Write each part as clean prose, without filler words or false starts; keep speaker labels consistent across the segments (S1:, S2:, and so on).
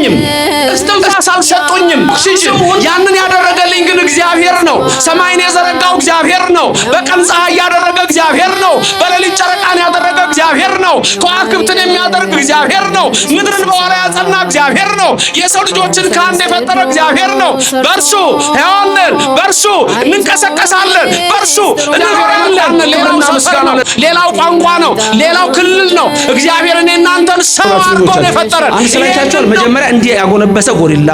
S1: አልሰጡኝም፣ እስትንፋስ አልሰጡኝም። ያንን ያደረገልኝ ግን እግዚአብሔር ነው። ሰማይን የዘረጋው እግዚአብሔር ነው። በቀን ፀሐይ ያደረገ እግዚአብሔር ነው። በሌሊት ጨረቃን ያደረገ እግዚአብሔር ነው። ከዋክብትን የሚያደርግ እግዚአብሔር ነው። ምድርን በኋላ ያጸና እግዚአብሔር ነው። የሰው ልጆችን ከአንድ የፈጠረ እግዚአብሔር ነው። በእርሱ ሕያዋን ነን፣ በእርሱ እንንቀሳቀሳለን፣ በእርሱ እንኖራለን። ሌላው ቋንቋ ነው፣ ሌላው ክልል ነው። እግዚአብሔር እኔ እናንተን ሰው አድርጎ ነው የፈጠረን።
S2: አንስላይታችኋል። መጀመሪያ እንዲህ ያጎነበሰ ጎሪላ፣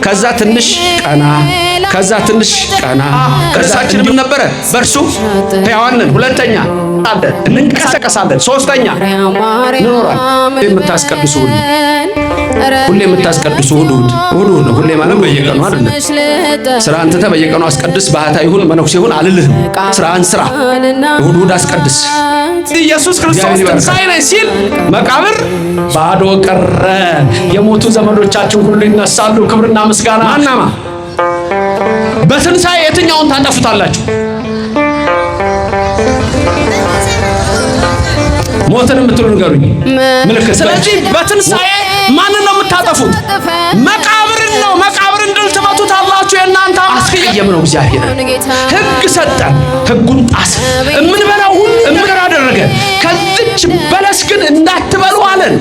S2: ከዛ ትንሽ ቀና፣ ከዛ ትንሽ ቀና። እርሳችን ምን ነበረ? በእርሱ ሕያዋን ነን። ሁለተኛ እንንቀሳቀሳለን። ሶስተኛ እንኖራለን። የምታስቀድሱ ሁሌ የምታስቀድሱ እሑድ ነው። ሁሌ ማለት በየቀኑ አይደለም። ስራን ትተህ በየቀኑ አስቀድስ። ባህታዊ ይሁን መነኩሴ ይሁን አልልህም። ስራን ስራ፣ እሑድ አስቀድስ።
S1: ኢየሱስ ክርስቶስ ትንሣኤ ነኝ ሲል መቃብር ባዶ ቀረ። የሞቱ ዘመዶቻችን ሁሉ ይነሳሉ። ክብርና ምስጋና ማናማ በትንሣኤ የትኛውን ታጠፉታላችሁ? ሞትን የምትሉ ንገሩኝ። ምልክት። ስለዚህ በትንሣኤ ማንን ነው የምታጠፉት? መቃብርን ነው። መቃብርን ድል ትመቱታላችሁ። የእናንተ
S2: አስቀየም ነው እግዚአብሔር።
S1: ሕግ ሰጠን፣ ሕጉን ጣሰ። የምንበላው ሁሉ እምር አደረገ። ከዚች በለስ ግን እንዳትበሉ አለን።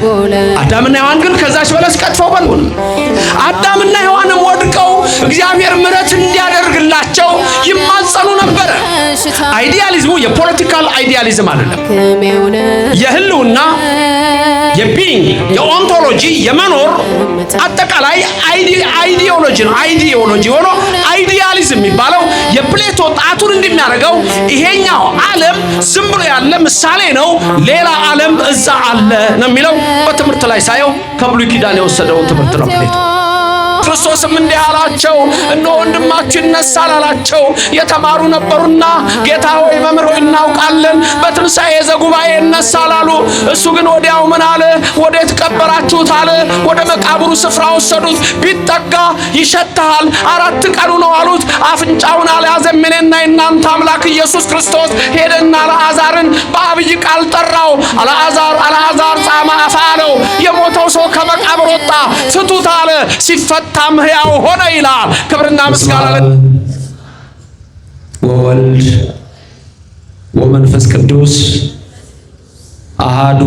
S1: አዳምና ሔዋን ግን ከዛች በለስ ቀጥፈው በሉ። አዳምና ሔዋንም ወድቀው እግዚአብሔር ምሕረት እንዲያደርግላቸው ይማጸኑ ነበረ። አይዲያሊዝሙ የፖለቲካል አይዲያሊዝም አይደለም። የህልውና የቢንግ የኦንቶሎጂ የመኖር አጠቃላይ አይዲዮሎጂ ነው። አይዲዮሎጂ ሆኖ አይዲያሊዝም የሚባለው የፕሌቶ ጣቱን እንደሚያደርገው ይሄኛው ዓለም ዝም ብሎ ያለ ምሳሌ ነው፣ ሌላ ዓለም እዛ አለ ነው የሚለው። በትምህርት ላይ ሳየው ከብሉይ ኪዳን የወሰደውን ትምህርት ነው ፕሌቶ። ክርስቶስም እንዲህ አላቸው፣ እነሆ ወንድማችሁ ይነሳል አላቸው። የተማሩ ነበሩና ጌታ ሆይ መምህር ሆይ እናውቃለን፣ በትንሣኤ ዘጉባኤ ይነሳል አሉ። እሱ ግን ወዲያው ምን አለ? ወዴት ቀበራችሁት አለ። ወደ መቃብሩ ስፍራ ወሰዱት። ቢጠጋ ይሸታል፣ 4 ቀኑ ነው አሉት። አፍንጫውን አልያዘም። እኔና የእናንተ አምላክ ኢየሱስ ክርስቶስ ሄደና አልዓዛርን በአብይ ቃል ጠራው። አልዓዛር ጻማ አፍ አለው። የሞተው ሰው ከመቃብር ወጣ፣ ፍቱት አለ። ሲፈታም ሕያው ሆነ ይላል። ክብርና ምስጋና
S2: ወወልድ ወመንፈስ ቅዱስ አሃዱ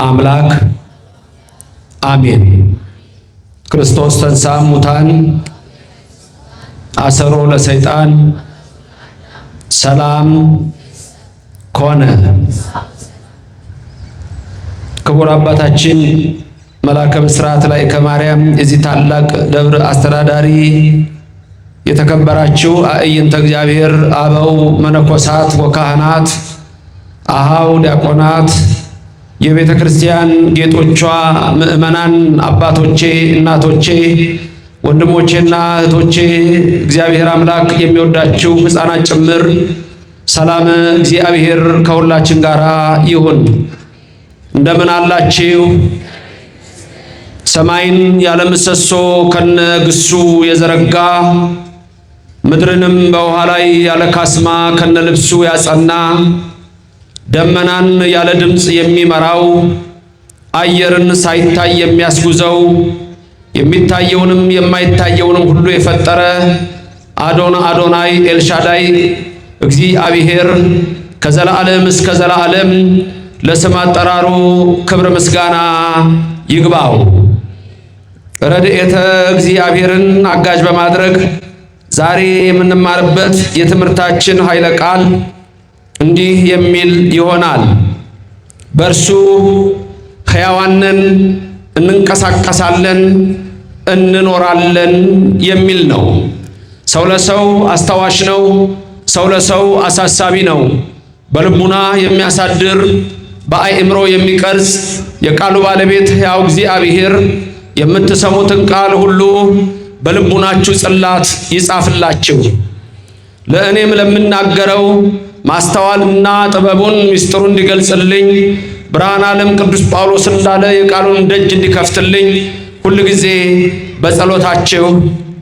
S2: አምላክ አሜን። ክርስቶስ ተንሥአ እሙታን አሰሮ ለሰይጣን ሰላም ኮነ። ክቡር አባታችን መላከ ብስራት ላይ ከማርያም የዚህ ታላቅ ደብር አስተዳዳሪ፣ የተከበራችሁ አዕይንተ እግዚአብሔር አበው መነኮሳት ወካህናት፣ አሃው ዲያቆናት፣ የቤተ ክርስቲያን ጌጦቿ ምእመናን፣ አባቶቼ፣ እናቶቼ፣ ወንድሞቼና እህቶቼ፣ እግዚአብሔር አምላክ የሚወዳችሁ ሕፃናት ጭምር ሰላም እግዚአብሔር ከሁላችን ጋር ይሁን። እንደምን አላችሁ? ሰማይን ያለ ምሰሶ ከነ ግሱ የዘረጋ ምድርንም በውሃ ላይ ያለ ካስማ ከነ ልብሱ ያጸና ደመናን ያለ ድምፅ የሚመራው አየርን ሳይታይ የሚያስጉዘው የሚታየውንም የማይታየውንም ሁሉ የፈጠረ አዶናይ ኤልሻዳይ እግዚአብሔር ከዘላለም እስከ ዘላለም ለስም አጠራሩ ክብር ምስጋና ይግባው። ረድኤተ እግዚአብሔርን አጋዥ በማድረግ ዛሬ የምንማርበት የትምህርታችን ኃይለ ቃል እንዲህ የሚል ይሆናል። በእርሱ ሕያዋን ነን፣ እንንቀሳቀሳለን፣ እንኖራለን የሚል ነው። ሰው ለሰው አስታዋሽ ነው። ሰው ለሰው አሳሳቢ ነው። በልቡና የሚያሳድር በአእምሮ የሚቀርጽ የቃሉ ባለቤት ሕያው እግዚአብሔር የምትሰሙትን ቃል ሁሉ በልቡናችሁ ጽላት ይጻፍላችሁ። ለእኔም ለምናገረው ማስተዋልና ጥበቡን ምስጢሩ እንዲገልጽልኝ ብርሃነ ዓለም ቅዱስ ጳውሎስ እንዳለ የቃሉን ደጅ እንዲከፍትልኝ ሁል ጊዜ በጸሎታችሁ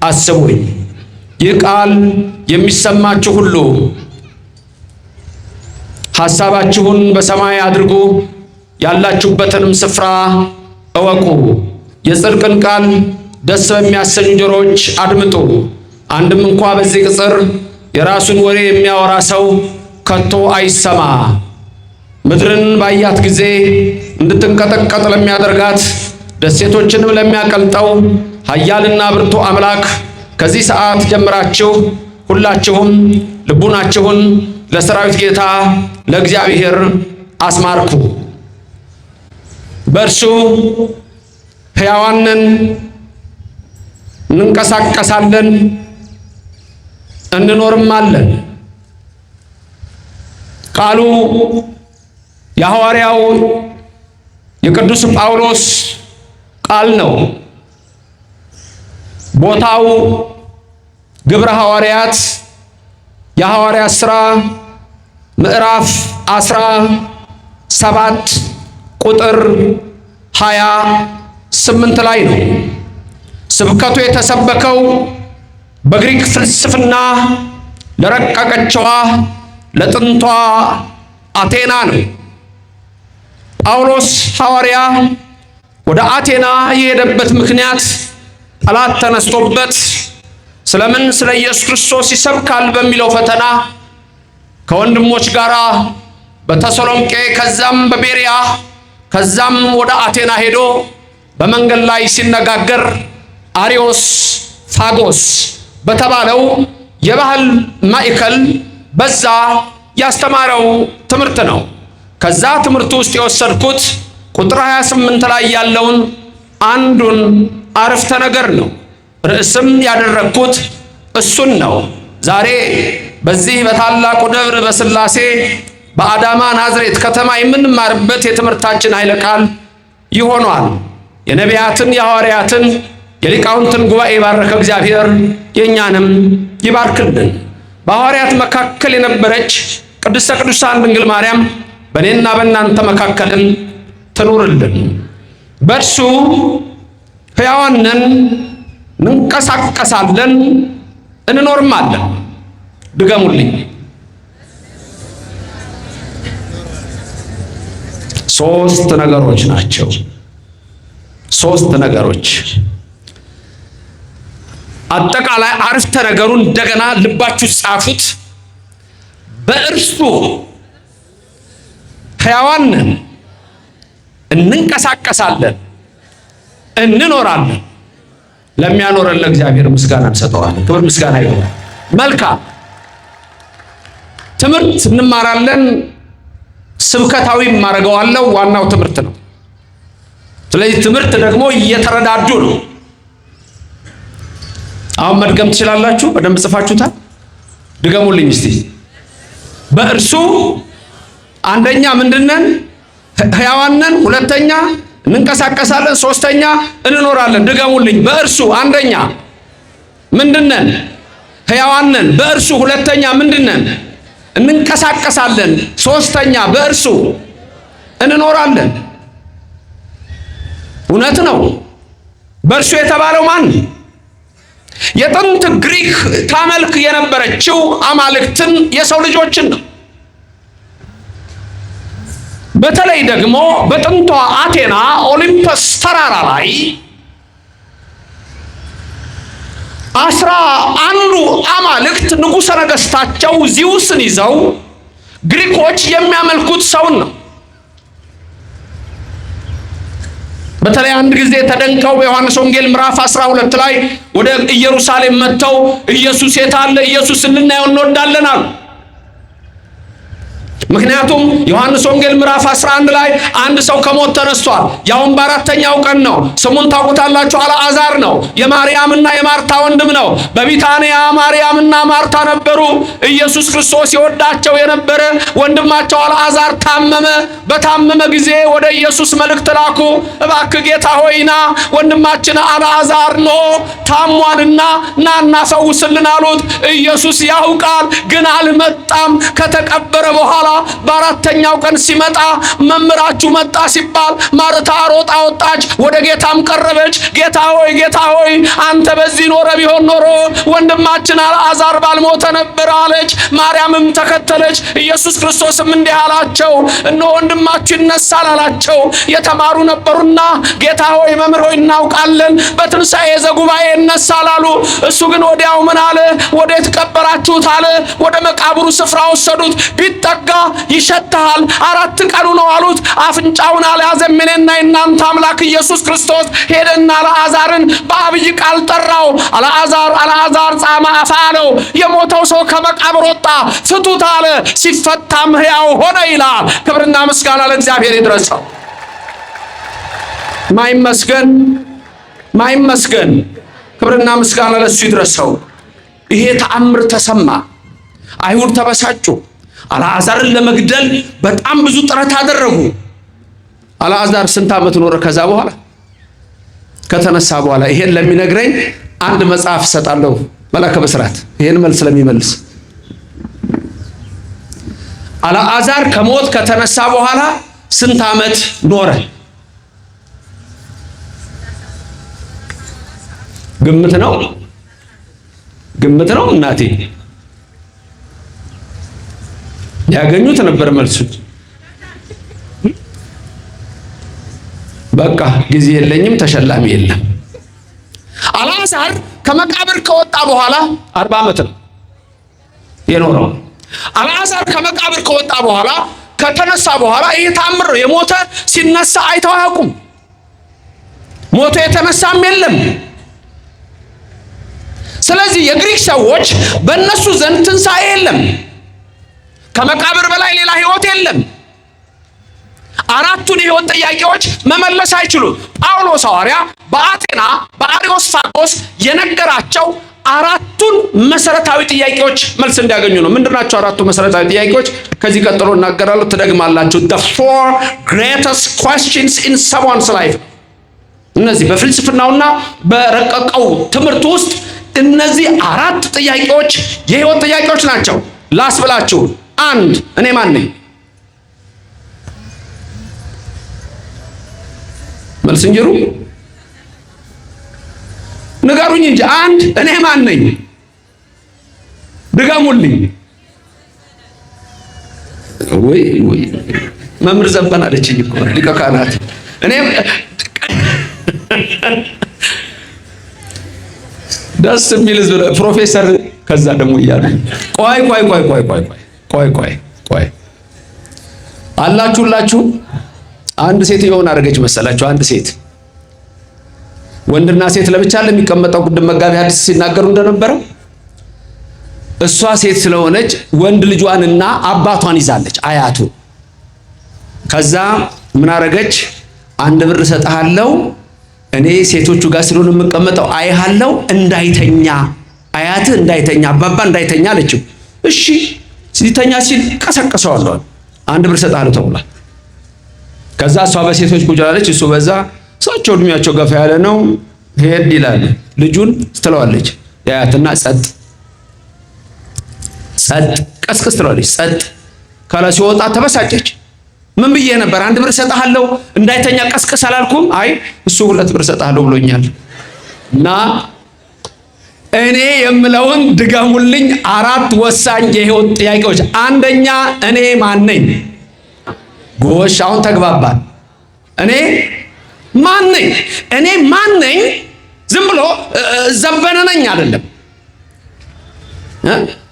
S2: አስቡኝ። ይህ ቃል የሚሰማችሁ ሁሉ ሐሳባችሁን በሰማይ አድርጉ፣ ያላችሁበትንም ስፍራ እወቁ። የጽድቅን ቃል ደስ በሚያሰኙ ጆሮዎች አድምጡ። አንድም እንኳ በዚህ ቅጽር የራሱን ወሬ የሚያወራ ሰው ከቶ አይሰማ። ምድርን ባያት ጊዜ እንድትንቀጠቀጥ ለሚያደርጋት ደሴቶችንም ለሚያቀልጠው ኃያልና ብርቱ አምላክ ከዚህ ሰዓት ጀምራችሁ ሁላችሁም ልቡናችሁን ለሰራዊት ጌታ ለእግዚአብሔር አስማርኩ። በእርሱ ሕያዋን ነን፣ እንንቀሳቀሳለን፣ እንኖርም አለን። ቃሉ የሐዋርያው የቅዱስ ጳውሎስ ቃል ነው። ቦታው ግብረ ሐዋርያት የሐዋርያት ሥራ ምዕራፍ 17 ቁጥር 28 ላይ ነው። ስብከቱ የተሰበከው በግሪክ ፍልስፍና ለረቀቀችዋ ለጥንቷ አቴና ነው። ጳውሎስ ሐዋርያ ወደ አቴና የሄደበት ምክንያት ጠላት ተነስቶበት ስለምን ስለ ኢየሱስ ክርስቶስ ይሰብካል በሚለው ፈተና ከወንድሞች ጋር በተሰሎንቄ ከዛም በቤሪያ ከዛም ወደ አቴና ሄዶ በመንገድ ላይ ሲነጋገር አሪዮስ ፋጎስ በተባለው የባህል ማዕከል በዛ ያስተማረው ትምህርት ነው። ከዛ ትምህርት ውስጥ የወሰድኩት ቁጥር 28 ላይ ያለውን አንዱን አረፍተ ነገር ነው። ርዕስም ያደረግኩት እሱን ነው። ዛሬ በዚህ በታላቁ ደብረ በስላሴ በአዳማ ናዝሬት ከተማ የምንማርበት የትምህርታችን ኃይለ ቃል ይሆናል። የነቢያትን የሐዋርያትን የሊቃውንትን ጉባኤ ባረከ እግዚአብሔር የእኛንም ይባርክልን። በሐዋርያት መካከል የነበረች ቅድስተ ቅዱሳን ድንግል ማርያም በእኔና በእናንተ መካከልን ትኑርልን። በእርሱ ሕያዋን ነን፣ እንንቀሳቀሳለን፣ እንኖርማለን። ድገሙልኝ። ሶስት ነገሮች ናቸው። ሶስት ነገሮች። አጠቃላይ አረፍተ ነገሩን እንደገና ልባችሁ ጻፉት። በእርሱ ሕያዋን ነን፣ እንንቀሳቀሳለን፣ እንኖራለን። ለሚያኖረን ለእግዚአብሔር ምስጋና እንሰጠዋለን። ክብር ምስጋና ይሁን። መልካም ትምህርት እንማራለን። ስብከታዊ ማረገዋለሁ። ዋናው ትምህርት ነው። ስለዚህ ትምህርት ደግሞ እየተረዳዱ ነው። አሁን መድገም ትችላላችሁ። በደንብ ጽፋችሁታል። ድገሙልኝ እስቲ። በእርሱ አንደኛ ምንድነን? ሕያዋን ነን። ሁለተኛ እንንቀሳቀሳለን። ሶስተኛ እንኖራለን። ድገሙልኝ። በእርሱ አንደኛ ምንድነን? ሕያዋን ነን። በእርሱ ሁለተኛ ምንድነን? እንንቀሳቀሳለን። ሶስተኛ በእርሱ እንኖራለን። እውነት ነው። በእርሱ የተባለው ማን? የጥንት ግሪክ ታመልክ የነበረችው አማልክትን የሰው ልጆችን ነው። በተለይ ደግሞ በጥንቷ አቴና ኦሊምፐስ ተራራ ላይ 11ዱ አማልክት ንጉሠ ነገሥታቸው ዚውስን ይዘው ግሪኮች የሚያመልኩት ሰውን ነው። በተለይ አንድ ጊዜ ተደንቀው በዮሐንስ ወንጌል ምዕራፍ 12 ላይ ወደ ኢየሩሳሌም መጥተው ኢየሱስ የት አለ? ኢየሱስን ልናየው እንወዳለን አሉ። ምክንያቱም ዮሐንስ ወንጌል ምዕራፍ 11 ላይ አንድ ሰው ከሞት ተነስቷል። ያውም በአራተኛው ቀን ነው። ስሙን ታውቁታላችሁ። አልዓዛር ነው። የማርያምና የማርታ ወንድም ነው። በቢታንያ ማርያምና ማርታ ነበሩ። ኢየሱስ ክርስቶስ የወዳቸው የነበረ ወንድማቸው አልዓዛር ታመመ። በታመመ ጊዜ ወደ ኢየሱስ መልእክት ላኩ። እባክህ ጌታ ሆይና ወንድማችን አልዓዛር ነው ታሟልና ናና ፈውስልን አሉት። ኢየሱስ ያውቃል፣ ግን አልመጣም። ከተቀበረ በኋላ በአራተኛው ቀን ሲመጣ መምህራችሁ መጣ ሲባል ማርታ ሮጣ
S1: ወጣች፣ ወደ ጌታም ቀረበች። ጌታ ሆይ አንተ በዚህ ኖረ ቢሆን ኖሮ ወንድማችን አልዓዛር ባልሞተ ነበር አለች። ማርያምም ተከተለች። ኢየሱስ ክርስቶስም እንዲህ አላቸው፣ እነሆ ወንድማችሁ ይነሳል አላቸው። የተማሩ ነበሩና ጌታ ሆይ መምህር ሆይ እናውቃለን፣ በትንሣኤ ዘጉባኤ ይነሳል አሉ። እሱ ግን ወዲያው ምን አለ? ወዴት ቀበራችሁት አለ። ወደ መቃብሩ ስፍራ ወሰዱት። ቢጠጋ ይሸታል፣ 4 ቀኑ ነው አሉት። አፍንጫውን አልያዘም። እኔና የእናንተ አምላክ ኢየሱስ ክርስቶስ ሄደና አልዓዛርን በአብይ ቃል ጠራው። አልዓዛር ጻማ አፋ አለው። የሞተው ሰው ከመቃብር ወጣ፣ ፍቱት አለ። ሲፈታም ሕያው ሆነ ይላል። ክብርና ምስጋና ለእግዚአብሔር ይድረሰው። ማይመስገን ክብርና ምስጋና ለሱ ይድረሰው። ይሄ ተአምር ተሰማ። አይሁድ ተበሳጩ። አልዓዛርን ለመግደል በጣም ብዙ ጥረት አደረጉ። አልዓዛር ስንት ዓመት ኖረ? ከዛ በኋላ ከተነሳ በኋላ ይሄን ለሚነግረኝ አንድ መጽሐፍ እሰጣለሁ። መላከ ብስራት ይሄን መልስ ስለሚመልስ አልዓዛር ከሞት ከተነሳ በኋላ ስንት ዓመት ኖረ? ግምት ነው እናቴ። ያገኙት ነበር መልሱ። በቃ ጊዜ የለኝም፣ ተሸላሚ የለም። አልዓዛር ከመቃብር ከወጣ በኋላ 40 ዓመት ነው የኖረው። አልዓዛር ከመቃብር ከወጣ በኋላ ከተነሳ በኋላ ይሄ ታምር ነው። የሞተ ሲነሳ አይተው አያውቁም። ሞቶ የተነሳም የለም። ስለዚህ የግሪክ ሰዎች በእነሱ ዘንድ ትንሣኤ የለም። ከመቃብር በላይ ሌላ ህይወት የለም። 4ቱን የህይወት ጥያቄዎች መመለስ አይችሉም። ጳውሎስ ሐዋርያ በአቴና በአሪዮስፋጎስ የነገራቸው 4ቱን መሰረታዊ ጥያቄዎች መልስ እንዲያገኙ ነው። ምንድናቸው 4ቱ መሰረታዊ ጥያቄዎች? ከዚህ ቀጥሎ እናገራለሁ፣ ትደግማላችሁ። the 4 greatest questions in someone's life። እነዚህ በፍልስፍናውና በረቀቀው ትምህርት ውስጥ እነዚህ 4 ጥያቄዎች የህይወት ጥያቄዎች ናቸው። ላስብላችሁ። 1 እኔ ማን ነኝ? መልስ እንጀሩ ንገሩኝ እንጂ 1 እኔ ማን ነኝ? ድገሙልኝ። ወይ መምህር ዘበን አለችኝ እኮ ሊቀ ካህናት። እኔ ደስ የሚል ፕሮፌሰር ከዛ ደግሞ እያሉ ቆይ አላችሁላችሁ። አንድ ሴት የሆነ አደረገች መሰላችሁ። አንድ ሴት ወንድና ሴት ለብቻ ለሚቀመጠው ቅድም መጋቢ ሐዲስ ሲናገሩ እንደነበረው እሷ ሴት ስለሆነች ወንድ ልጇንና አባቷን ይዛለች፣ አያቱ። ከዛ ምን አደረገች? 1 ብር እሰጥሃለሁ፣ እኔ ሴቶቹ ጋር ስለሆነ የምቀመጠው አይሃለው፣ እንዳይተኛ አያት እንዳይተኛ አባባ እንዳይተኛ አለችው። እሺ ሲተኛ ሲል ቀሰቀሰዋለሁ፣ 1 ብር እሰጥሃለሁ ተብሏል። ከዛ እሷ በሴቶች ቁጭ አለች፣ እሱ በዛ። እሳቸው እድሜያቸው ገፋ ያለ ነው። ሄድ ይላል ልጁን ትለዋለች ያያትና ጸጥ ቀስቅስ ትለዋለች። ጸጥ ካለ ሲወጣ ተበሳጨች። ምን ብዬ ነበር? 1 ብር እሰጥሃለሁ እንዳይተኛ ቀስቅስ አላልኩም? አይ እሱ 2 ብር እሰጥሃለሁ ብሎኛል። እና እኔ የምለውን ድገሙልኝ። 4 ወሳኝ የህይወት ጥያቄዎች። አንደኛ እኔ ማን ነኝ? ጎሽ አሁን ተግባባን። እኔ ማን ነኝ? እኔ ማን ነኝ? ዝም ብሎ ዘበነ ነኝ አይደለም፣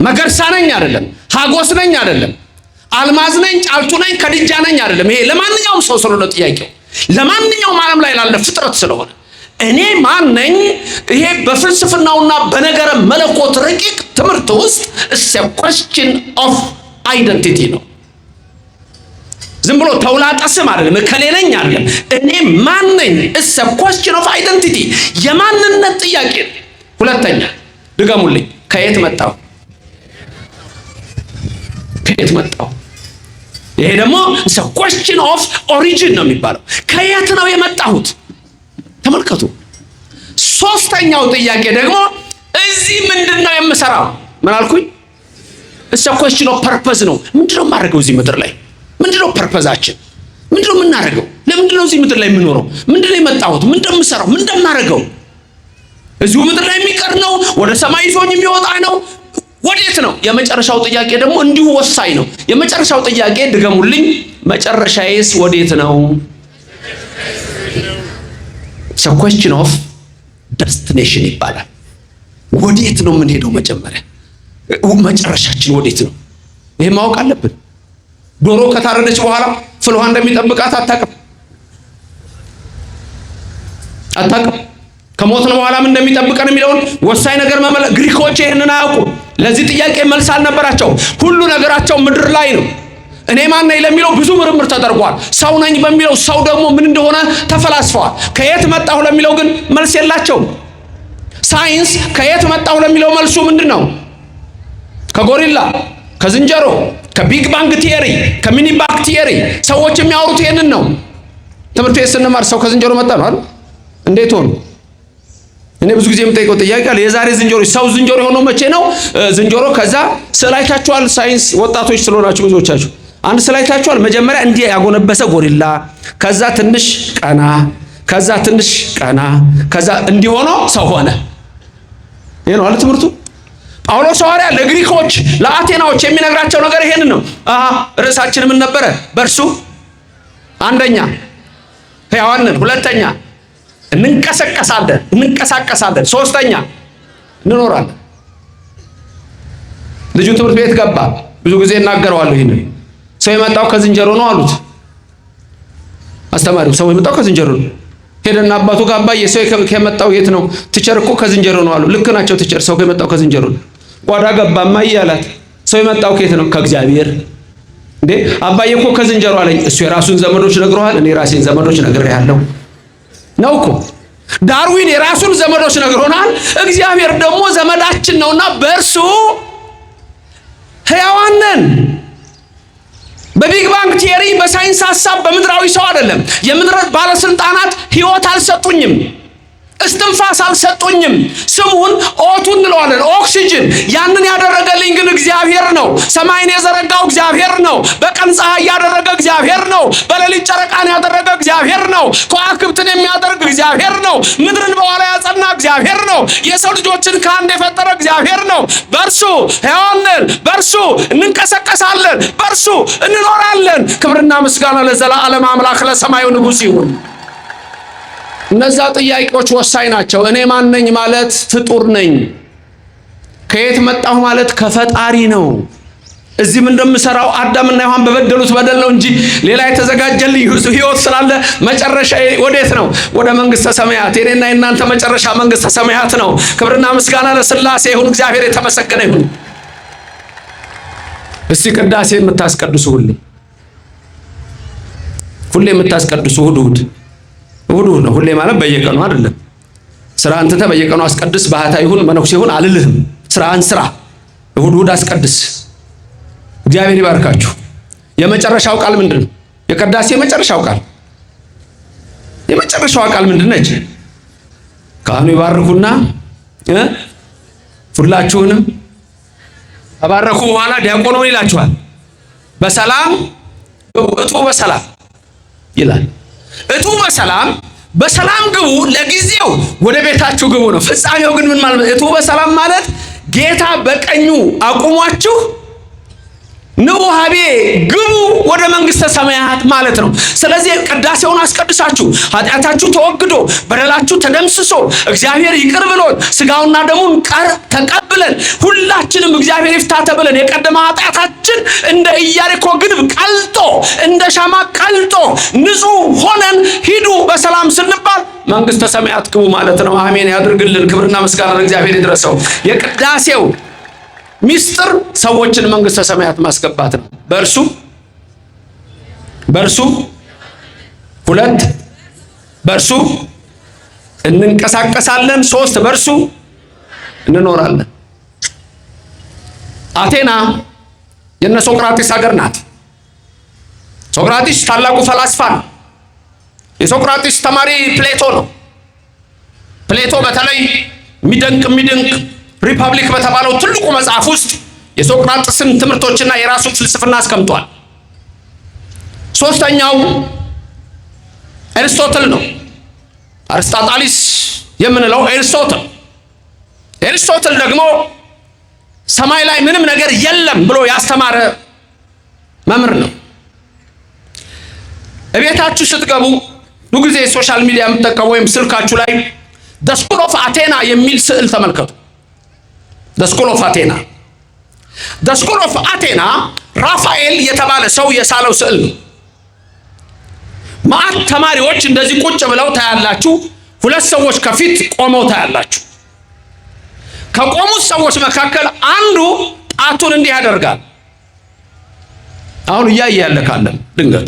S1: መገርሳ ነኝ አይደለም፣ ሀጎስ ነኝ አይደለም፣ አልማዝ ነኝ፣ ጫልቱ ነኝ፣ ከድጃ ነኝ አይደለም። ይሄ ለማንኛውም ሰው ስለሆነ ጥያቄው ለማንኛውም ዓለም ላይ ላለ ፍጥረት ስለሆነ እኔ ማን ነኝ? ይሄ በፍልስፍናውና በነገረ መለኮት ረቂቅ ትምህርት ውስጥ it's a question of identity ነው። ዝም ብሎ ተውላጠ ስም አይደለም፣ ከሌለኝ አይደለም። እኔ ማን ነኝ? it's a question of identity የማንነት ጥያቄ። ሁለተኛ ድገሙልኝ። ከየት መጣሁ? ይሄ ደግሞ it's a question of origin ነው የሚባለው። ከየት ነው የመጣሁት? ተመልከቱ። ሶስተኛው ጥያቄ ደግሞ እዚህ ምንድነው የምሰራው? ምን አልኩኝ? it's a question of purpose ነው። ምንድነው የማደርገው እዚህ ምድር ላይ? ምንድነው ፐርፐዛችን? ምንድነው የምናደርገው? ለምንድነው እዚህ ምድር ላይ የምኖረው? ምንድነው የመጣሁት? ምንድነው የምሰራው? ምንድነው የማደርገው? እዚሁ ምድር ላይ የሚቀር ነው? ወደ ሰማይ ይዞኝ የሚወጣ ነው? ወዴት ነው? የመጨረሻው ጥያቄ ደግሞ እንዲሁ ወሳኝ ነው። የመጨረሻው ጥያቄ ድገሙልኝ፣ መጨረሻዬስ ወዴት ነው? It's a question of destination ይባላል። ወዴት ነው የምንሄደው? መጨረሻችን ወዴት ነው? ይሄ ማወቅ አለብን። ዶሮ ከታረደች በኋላ ፍልሃ እንደሚጠብቃት አታውቅም። ከሞትን በኋላ ምን እንደሚጠብቀን የሚለውን ወሳኝ ነገር ግሪኮች ይህንን አያውቁ። ለዚህ ጥያቄ መልስ አልነበራቸው። ሁሉ ነገራቸው ምድር ላይ ነው። እኔ ማን ነኝ ለሚለው ብዙ ምርምር ተደርጓል። ሰው ነኝ በሚለው ሰው ደግሞ ምን እንደሆነ ተፈላስፈዋል። ከየት መጣሁ ለሚለው ግን መልስ የላቸውም። ሳይንስ ከየት መጣሁ ለሚለው መልሱ ምንድነው? ከጎሪላ፣ ከዝንጀሮ፣ ከቢግ ባንግ ቲዮሪ፣ ከሚኒ ባንግ ቲዮሪ ሰዎች የሚያወሩት ይሄንን ነው። ትምህርት ቤት ስንማር ሰው ከዝንጀሮ መጣ ነው አይደል? እንዴት ሆነ? እኔ ብዙ ጊዜ የምጠይቀው ጥያቄ አለ። የዛሬ ዝንጀሮ ሰው ዝንጀሮ የሆነው መቼ ነው? ዝንጀሮ ከዛ ስላይታችኋል። ሳይንስ ወጣቶች ስለሆናችሁ ብዙዎቻችሁ አንድ ስላይታችኋል። መጀመሪያ እንዲህ ያጎነበሰ ጎሪላ፣ ከዛ ትንሽ ቀና፣ ከዛ ትንሽ ቀና፣ ከዛ እንዲሆነ ሰው ሆነ። ይሄ ነው አለ ትምህርቱ። ጳውሎስ ሐዋርያ ለግሪኮች ለአቴናዎች የሚነግራቸው ነገር ይሄንን ነው። ርዕሳችን ምን ነበረ? በእርሱ አንደኛ ሕያዋን ነን፣ ሁለተኛ እንንቀሳቀሳለን፣ ሶስተኛ እንኖራለን። ልጁ ትምህርት ቤት ገባ። ብዙ ጊዜ እናገረዋለሁ ይሄንን። ሰው የመጣው ከዝንጀሮ ነው አሉት አስተማሪው። ሰው የመጣው ከዝንጀሮ ነው። ሄደና አባቱ ጋር አባዬ ሰው ከመጣው የት ነው? ቲቸር እኮ ከዝንጀሮ ነው አሉ። ልክ ናቸው ቲቸር፣ ሰው ከመጣው ከዝንጀሮ ነው። ጓዳ ገባ። እማዬ አላት ሰው የመጣው ከየት ነው? ከእግዚአብሔር። እንዴ አባዬ እኮ ከዝንጀሮ አለኝ። እሱ የራሱን ዘመዶች ነግሮሃል፣ እኔ ራሴን ዘመዶች ነግሬሃለሁ ነው እኮ። ዳርዊን የራሱን ዘመዶች ነግሮናል። እግዚአብሔር ደግሞ ዘመዳችን ነውና በእርሱ ሕያዋን ነን። በቢግ ባንግ ቲዮሪ በሳይንስ ሐሳብ በምድራዊ ሰው አይደለም። የምድር ባለስልጣናት ህይወት አልሰጡኝም፣ እስትንፋስ አልሰጡኝም። ስሙን ኦቱ እንለዋለን፣ ኦክሲጅን። ያንን ያደረገልኝ ግን እግዚአብሔር ነው። ሰማይን የዘረጋው እግዚአብሔር ነው። በቀን ፀሐይ ያደረገ እግዚአብሔር ነው። በሌሊት ጨረቃን ያደረገ እግዚአብሔር ነው። ከዋክብትን የሚያደርግ እግዚአብሔር ነው። ምድርን በኋላ ያጸና እግዚአብሔር ነው። የሰው ልጆችን ከአንድ የፈጠረ እግዚአብሔር ነው። በእርሱ ሕያዋን ነን፣ በእርሱ እንንቀሳቀሳለን፣ በእርሱ እንኖራለን። ክብርና ምስጋና ለዘላለም አምላክ ለሰማዩ ንጉሥ ይሁን። እነዛ ጥያቄዎች ወሳኝ ናቸው። እኔ ማን ነኝ ማለት ፍጡር ነኝ። ከየት መጣሁ ማለት ከፈጣሪ ነው። እዚህም እንደምሰራው አዳምና ሔዋን በበደሉት በደል ነው እንጂ ሌላ የተዘጋጀልኝ ህይወት ስላለ መጨረሻዬ ወዴት ነው? ወደ መንግስተ ሰማያት። የኔና የናንተ መጨረሻ መንግስተ ሰማያት ነው። ክብርና ምስጋና ለሥላሴ ይሁን። እግዚአብሔር የተመሰገነ ይሁን። እስቲ ቅዳሴ የምታስቀድሱ ሁሌ የምታስቀድሱ እሑድ ነው። ሁሌ ማለት በየቀኑ አይደለም። ስራህን ትተህ በየቀኑ አስቀድስ። ባህታ ይሁን መነኩሴ ይሁን አልልህም። ስራህን ስራ። እሑድ አስቀድስ። እግዚአብሔር ይባርካችሁ። የመጨረሻው ቃል ምንድነው? የቅዳሴ የመጨረሻው ቃል ምንድን ነች? ካህኑ ይባርኩና ሁላችሁንም ከባረኩ በኋላ ዲያቆኑ ይላችኋል፣ በሰላም እቱ በሰላም ይላል። እቱ በሰላም ግቡ። ለጊዜው ወደ ቤታችሁ ግቡ ነው። ፍጻሜው ግን ምን ማለት? እቱ በሰላም ማለት ጌታ በቀኙ አቁሟችሁ ንውሃቤ ግቡ ወደ መንግስተ ሰማያት ማለት ነው። ስለዚህ ቅዳሴውን አስቀድሳችሁ ኃጢአታችሁ ተወግዶ በደላችሁ ተደምስሶ እግዚአብሔር ይቅር ብሎን ስጋውና ደሙን ተቀብለን ሁላችንም እግዚአብሔር ይፍታ ተብለን የቀደመ ኃጢአታችን እንደ ኢያሪኮ ግንብ ቀልጦ እንደ ሻማ ቀልጦ ንጹህ ሆነን ሂዱ በሰላም ስንባል መንግስተ ሰማያት ግቡ ማለት ነው። አሜን ያድርግልን። ክብርና ምስጋና ለእግዚአብሔር ይድረሰው። የቅዳሴው ሚስጥር ሰዎችን መንግስተ ሰማያት ማስገባት ነው። በእርሱ ሁለት በእርሱ እንንቀሳቀሳለን፣ ሶስት በእርሱ እንኖራለን። አቴና የነ ሶቅራጢስ ሀገር ናት። ሶቅራጢስ ታላቁ ፈላስፋ ነው። የሶቅራጢስ ተማሪ ፕሌቶ ነው። ፕሌቶ በተለይ የሚደንቅ ሪፐብሊክ በተባለው ትልቁ መጽሐፍ ውስጥ የሶቅራጥስን ትምህርቶችና የራሱን ፍልስፍና አስቀምጧል። ሶስተኛው
S2: ኤርስቶትል ነው። አርስጣጣሊስ የምንለው ኤርስቶትል ደግሞ ሰማይ ላይ ምንም ነገር የለም ብሎ ያስተማረ መምህር ነው። እቤታችሁ ስትገቡ ብዙ ጊዜ ሶሻል ሚዲያ የምትጠቀሙ ወይም ስልካችሁ ላይ the school of አቴና የሚል ስዕል ተመልከቱ። the school of አቴና ራፋኤል የተባለ ሰው የሳለው ስዕል ነው። ማዕት ተማሪዎች እንደዚህ ቁጭ ብለው ታያላችሁ። ሁለት ሰዎች ከፊት ቆመው ታያላችሁ። ከቆሙት ሰዎች መካከል አንዱ ጣቱን እንዲህ ያደርጋል። አሁን እያየ ያለ ካለም ድንገት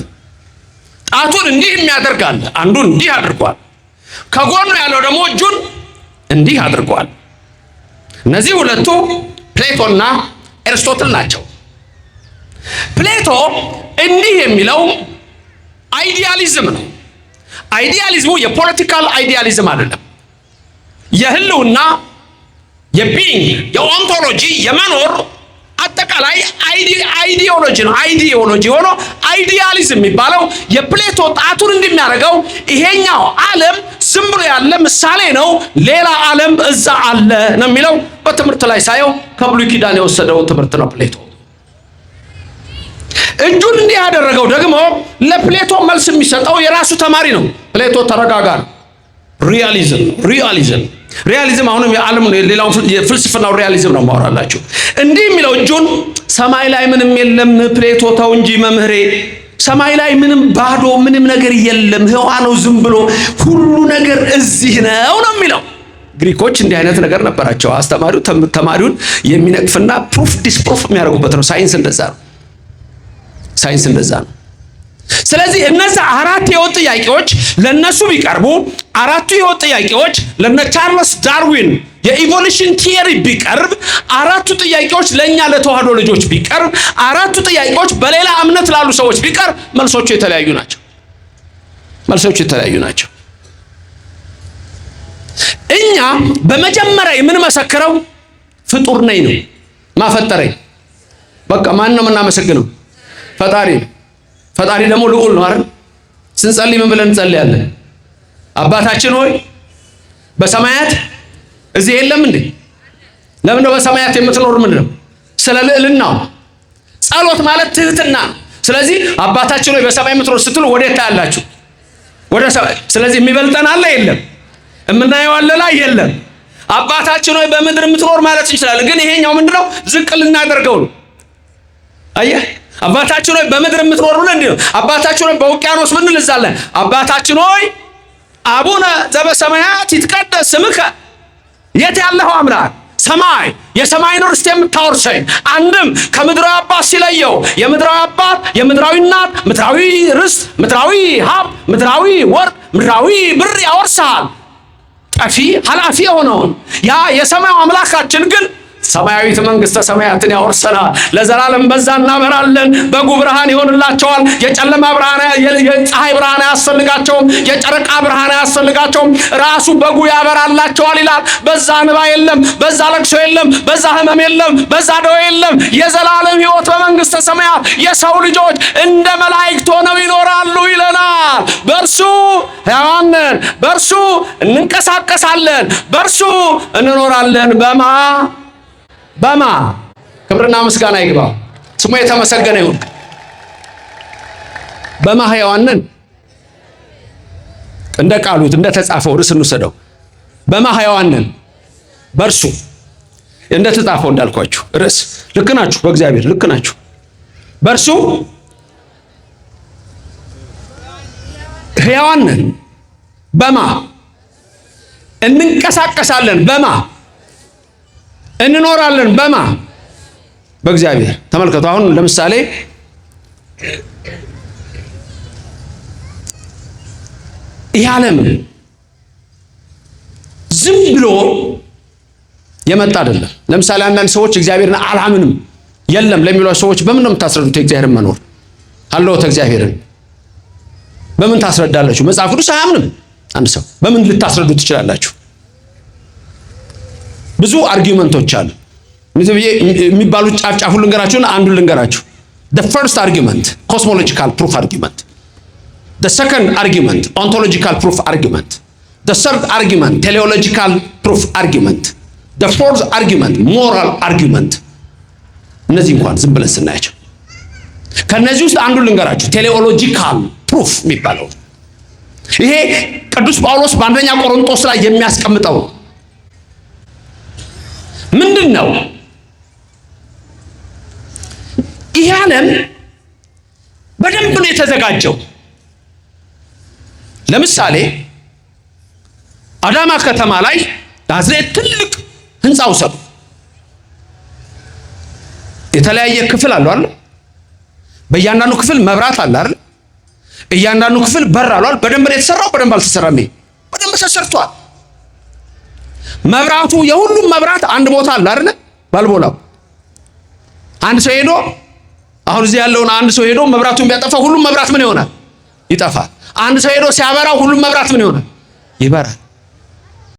S2: ጣቱን እንዲህ የሚያደርጋል። አንዱ እንዲህ አድርጓል። ከጎኑ ያለው ደግሞ እጁን እንዲህ አድርጓል። እነዚህ ሁለቱ ፕሌቶና ኤርስቶትል ናቸው። ፕሌቶ እንዲህ የሚለው አይዲያሊዝም ነው። አይዲያሊዝሙ የፖለቲካል አይዲያሊዝም አይደለም። የህልውና የቢንግ የኦንቶሎጂ የመኖር አጠቃላይ አይዲዮሎጂ ነው። አይዲዮሎጂ ሆኖ አይዲያሊዝም የሚባለው የፕሌቶ ጣቱን እንደሚያደርገው ይሄኛው ዓለም ዝም ብሎ ያለ ምሳሌ ነው፣ ሌላ ዓለም እዛ አለ ነው የሚለው። በትምህርት ላይ ሳየው ከብሉይ ኪዳን የወሰደው ትምህርት ነው ፕሌቶ። እጁን እንዲህ ያደረገው ደግሞ ለፕሌቶ መልስ የሚሰጠው የራሱ ተማሪ ነው። ፕሌቶ ተረጋጋ ነው። ሪያሊዝም አሁንም የዓለም ሌላው የፍልስፍናው ሪያሊዝም ነው ማወራላችሁ። እንዲህ የሚለው እጁን ሰማይ ላይ ምንም የለም ፕሌቶ ተው እንጂ መምህሬ፣ ሰማይ ላይ ምንም ባዶ ምንም ነገር የለም፣ ህዋ ነው ዝም ብሎ ሁሉ ነገር እዚህ ነው ነው የሚለው። ግሪኮች እንዲህ አይነት ነገር ነበራቸው። አስተማሪው ተማሪውን የሚነቅፍና ፕሩፍ ዲስፕሩፍ የሚያደርጉበት ነው። ሳይንስ እንደዛ ነው። ስለዚህ እነዛ አራት የህይወት ጥያቄዎች ለነሱ ቢቀርቡ፣ አራቱ የህይወት ጥያቄዎች ለነ ቻርልስ ዳርዊን የኢቮሉሽን ቲዮሪ ቢቀርብ፣ አራቱ ጥያቄዎች ለኛ ለተዋህዶ ልጆች ቢቀርብ፣ አራቱ ጥያቄዎች በሌላ እምነት ላሉ ሰዎች ቢቀርብ መልሶቹ የተለያዩ ናቸው። እኛ በመጀመሪያ የምንመሰክረው ፍጡር ነኝ ነው። ማፈጠረኝ በቃ ማን ነው የምናመሰግነው? ፈጣሪ ደግሞ ልዑል ነው አይደል? ስንጸልይ ምን ብለን እንጸልያለን? አባታችን ሆይ በሰማያት እዚህ የለም እንዴ? ለምን ነው በሰማያት የምትኖር? ምንድን ነው? ስለ ልዕልናው። ጸሎት ማለት ትህትና። ስለዚህ አባታችን ሆይ በሰማይ የምትኖር ስትሉ ወዴት ታያላችሁ? ወደ ሰማይ። ስለዚህ የሚበልጠን አለ የለም? የምናየው አለ ላይ የለም? አባታችን ሆይ በምድር የምትኖር ማለት እንችላለን። ግን ይሄኛው ምንድነው? ዝቅ ልናደርገው ነው። አየህ፣ አባታችን ሆይ በምድር የምትኖር ብለን እንዴ ነው። አባታችን ሆይ በውቅያኖስ ብንል እዛለን አባታችን ሆይ አቡነ ዘበሰማያት ይትቀደስ ስምከ። የት ያለው አምላክ? ሰማይ። የሰማይን ርስት የምታወርሰኝ አንድም ከምድራዊ አባት ሲለየው የምድራዊ አባት የምድራዊ እናት ምድራዊ ርስት ምድራዊ ሀብት ምድራዊ ወርቅ ምድራዊ ብር ያወርሳል። ጠፊ ኃላፊ የሆነውን ያ የሰማዩ አምላካችን ግን ሰማያዊት መንግስተ ሰማያትን ያወርሰናል። ለዘላለም በዛ እናበራለን። በጉ ብርሃን ይሆንላቸዋል። የጨለማ ብርሃን የፀሐይ ብርሃን አያስፈልጋቸውም። የጨረቃ ብርሃን አያስፈልጋቸውም። ራሱ በጉ ያበራላቸዋል ይላል። በዛ እንባ የለም፣ በዛ ለቅሶ የለም፣ በዛ ህመም የለም፣ በዛ ደዌ የለም። የዘላለም ህይወት በመንግስተ ሰማያት የሰው ልጆች እንደ መላእክት ሆነው ይኖራሉ ይለናል። በእርሱ ሕያዋን ነን፣ በእርሱ እንንቀሳቀሳለን፣ በእርሱ እንኖራለን። በማ ክብርና ምስጋና ይግባው፣ ስሙ የተመሰገነ ይሁን። በማ ሕያዋን ነን። እንደ ቃሉት እንደ ተጻፈው ርዕስ እንውሰደው። በማ ሕያዋን ነን፣ በእርሱ እንደ ተጻፈው እንዳልኳችሁ ርዕስ። ልክ ናችሁ፣ በእግዚአብሔር ልክ ናችሁ። በእርሱ ሕያዋን ነን። በማ እንንቀሳቀሳለን። በማ እንኖራለን። በማ በእግዚአብሔር። ተመልከቱ። አሁን ለምሳሌ ይህ ዓለም ዝም ብሎ የመጣ አይደለም። ለምሳሌ አንዳንድ ሰዎች እግዚአብሔርን አላምንም የለም ለሚሉ ሰዎች በምን ነው የምታስረዱት? የእግዚአብሔርን መኖር አለውት እግዚአብሔርን በምን ታስረዳላችሁ? መጽሐፍ ቅዱስ አያምንም አንድ ሰው በምን ልታስረዱት ትችላላችሁ? ብዙ አርጊውመንቶች አሉ። የሚባሉ ጫፍጫፉን ልንገራችሁና አንዱን ልንገራችሁ። the first argument cosmological proof argument the second argument ontological proof argument, the third argument teleological proof argument, the fourth argument moral argument። እነዚህ እንኳን ዝም ብለን ስናያቸው ከነዚህ ውስጥ አንዱ ልንገራችሁ ቴሌኦሎጂካል ፕሩፍ የሚባለው ይሄ ቅዱስ ጳውሎስ በአንደኛ ቆሮንቶስ ላይ የሚያስቀምጠው ምንድነው? ይሄ ዓለም በደንብ ነው የተዘጋጀው። ለምሳሌ አዳማ ከተማ ላይ ናዝሬት ትልቅ ህንጻ ውሰዱ። የተለያየ ክፍል አለው አይደል? በእያንዳንዱ ክፍል መብራት አለ አይደል? እያንዳንዱ ክፍል በር አለው። በደንብ ነው የተሰራው። በደንብ አልተሰራም? በደንብ ተሰርቷል። መብራቱ የሁሉም መብራት አንድ ቦታ አለ አይደል? ባልቦላው አንድ ሰው ሄዶ አሁን እዚህ ያለውን አንድ ሰው ሄዶ መብራቱን ቢያጠፋ ሁሉም መብራት ምን ይሆናል? ይጠፋል። አንድ ሰው ሄዶ ሲያበራው ሁሉም መብራት ምን ይሆናል? ይበራል።